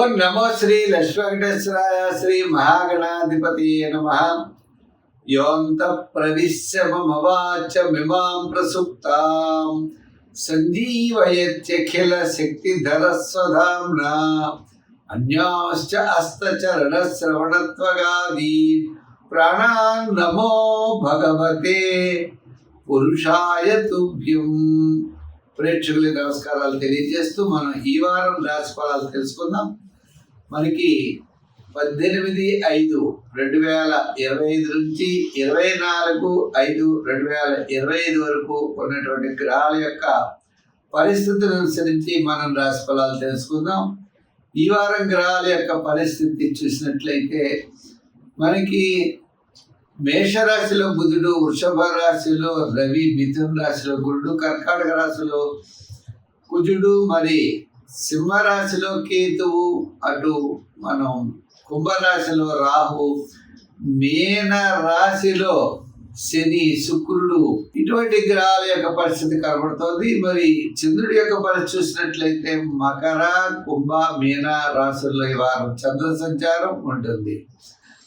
ఓం నమో శ్రీ లక్ష్మీవేంకటేశ్వరాయ శ్రీ మహాగణాధిపతి నమః. యోంత ప్రవిశ్య మమ వాచమిమాం ప్రసుప్తాం సంజీవయత్యఖిల శక్తిధర స్వధామ్నా అన్యాశ్చ హస్తచరణ శ్రవణత్వగాదీ ప్రాణాన్ నమో భగవతే పురుషాయ తుభ్యం. ప్రేక్షకులకి నమస్కారాలు తెలియజేస్తూ మనం ఈ వారం రాశి ఫలాలు తెలుసుకుందాం. మనకి 18/5/2025 నుంచి 24/5/2025 వరకు ఉన్నటువంటి గ్రహాల యొక్క పరిస్థితులను అనుసరించి మనం రాశి ఫలాలు తెలుసుకుందాం. ఈ వారం గ్రహాల యొక్క పరిస్థితి చూసినట్లయితే మనకి మేషరాశిలో బుధుడు, వృషభ రాశిలో రవి, మిథున రాశిలో గురుడు, కర్కాటక రాశిలో కుజుడు, మరి సింహరాశిలో కేతువు, అటు మనం కుంభరాశిలో రాహు, మీన రాశిలో శని, శుక్రుడు, ఇటువంటి గ్రహాల యొక్క పరిస్థితి కనబడుతోంది. మరి చంద్రుడి యొక్క పరిస్థితి చూసినట్లయితే మకర, కుంభ, మీన రాశుల్లో ఈ వారం చంద్ర సంచారం ఉంటుంది.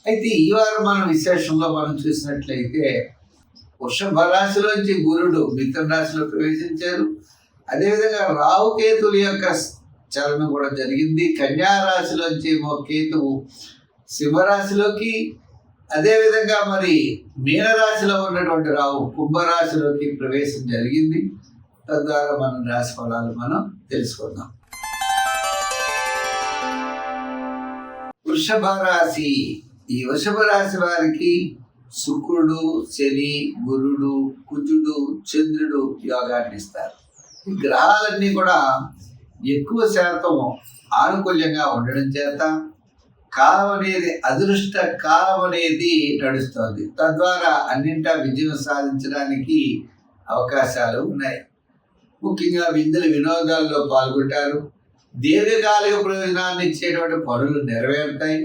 అయితే ఈ వారం మనం విశేషంలో మనం చూసినట్లయితే వృషభ రాశిలోంచి గురుడు మిథున రాశిలో ప్రవేశించారు. అదేవిధంగా రాహుకేతుల యొక్క చలనం కూడా జరిగింది. కన్యా రాశిలోంచి కేతువు సింహరాశిలోకి, అదేవిధంగా మరి మీనరాశిలో ఉన్నటువంటి రాహు కుంభరాశిలోకి ప్రవేశం జరిగింది. తద్వారా మనం రాశి ఫలాలు మనం తెలుసుకుందాం. వృషభ రాశి. ఈ వృషభ రాశి వారికి శుక్రుడు, శని, గురుడు, కుజుడు, చంద్రుడు యోగాన్ని ఇస్తారు. ఈ గ్రహాలన్నీ కూడా ఎక్కువ శాతం ఆనుకూల్యంగా ఉండడం చేత కాలం అనేది అదృష్ట కాలం అనేది నడుస్తోంది. తద్వారా అన్నింటా విజయం సాధించడానికి అవకాశాలు ఉన్నాయి. ముఖ్యంగా విందులు వినోదాల్లో పాల్గొంటారు. దీర్ఘకాలిక ప్రయోజనాన్ని ఇచ్చేటువంటి పనులు నెరవేరుతాయి.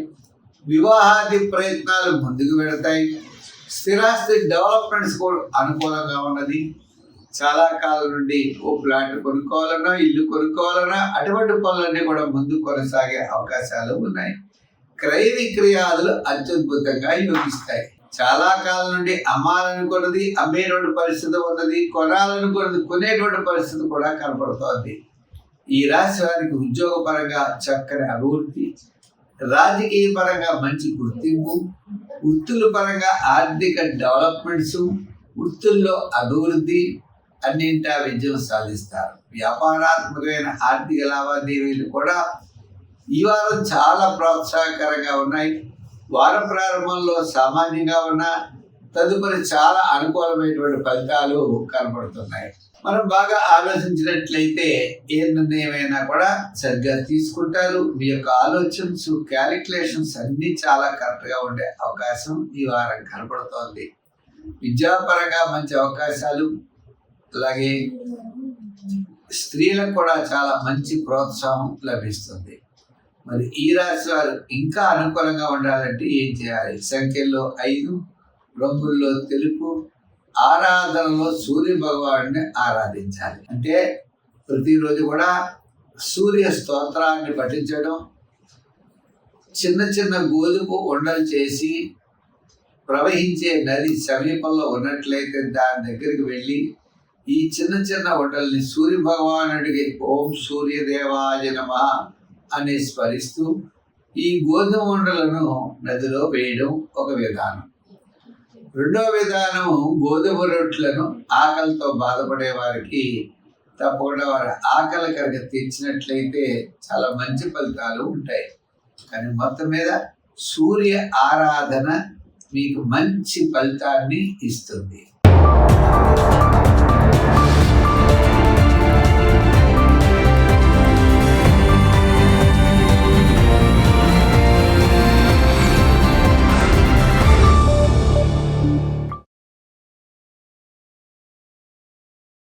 వివాహాది ప్రయత్నాలు ముందుకు వెళతాయి. స్థిరాస్తి డెవలప్మెంట్స్ కూడా అనుకూలంగా ఉన్నది. చాలా కాలం నుండి ఓ ప్లాట్ కొనుక్కోవాలన్నా, ఇల్లు కొనుక్కోవాలన్నా అటువంటి పనులన్నీ కూడా ముందు కొనసాగే అవకాశాలు ఉన్నాయి. క్రయ విక్రయాలు అత్యద్భుతంగా యోగిస్తాయి. చాలా కాలం నుండి అమ్మాలనుకున్నది అమ్మేటువంటి పరిస్థితి ఉన్నది, కొనాలనుకున్నది కొనేటువంటి పరిస్థితి కూడా కనపడుతోంది. ఈ రాశి వారికి ఉద్యోగపరంగా చక్కని అభివృద్ధి, రాజకీయ పరంగా మంచి గుర్తింపు, వృత్తుల పరంగా ఆర్థిక డెవలప్మెంట్స్, వృత్తుల్లో అభివృద్ధి, అన్నింటా విజయం సాధిస్తారు. వ్యాపారాత్మకమైన ఆర్థిక లావాదేవీలు కూడా ఈ వారం చాలా ప్రోత్సాహకరంగా ఉన్నాయి. వారం ప్రారంభంలో సామాన్యంగా ఉన్న తదుపరి చాలా అనుకూలమైనటువంటి ఫలితాలు కనబడుతున్నాయి. మనం బాగా ఆలోచించినట్లయితే ఏ నిర్ణయమైనా కూడా సరిగ్గా తీసుకుంటారు. మీ యొక్క ఆలోచనస్, క్యాలిక్యులేషన్స్ అన్నీ చాలా కరెక్ట్గా ఉండే అవకాశం ఈ వారం కనబడుతోంది. విద్యాపరంగా మంచి అవకాశాలు, అలాగే స్త్రీలకు కూడా చాలా మంచి ప్రోత్సాహం లభిస్తుంది. మరి ఈ రాశి వారు ఇంకా అనుకూలంగా ఉండాలంటే ఏం చేయాలి? సంఖ్యల్లో 5, రంగుల్లో తెలుపు, ఆరాధనలో సూర్య భగవాన్ని ఆరాధించాలి. అంటే ప్రతిరోజు కూడా సూర్య స్తోత్రాన్ని పఠించడం, చిన్న చిన్న గోధుమ ఉండలు చేసి ప్రవహించే నది సమీపంలో ఉన్నట్లయితే దాని దగ్గరికి వెళ్ళి ఈ చిన్న చిన్న ఉండల్ని సూర్య భగవానుడికి ఓం సూర్యదేవాయ నమః అని స్మరిస్తూ ఈ గోధుమ ఉండలను నదిలో వేయడం ఒక విధానం. రెండో విధానం, గోధుమ రొట్టెలను ఆకలితో బాధపడే వారికి తప్పకుండా వారి ఆకలి కనుక తీర్చినట్లయితే చాలా మంచి ఫలితాలు ఉంటాయి. కానీ మొత్తం మీద సూర్య ఆరాధన మీకు మంచి ఫలితాన్ని ఇస్తుంది.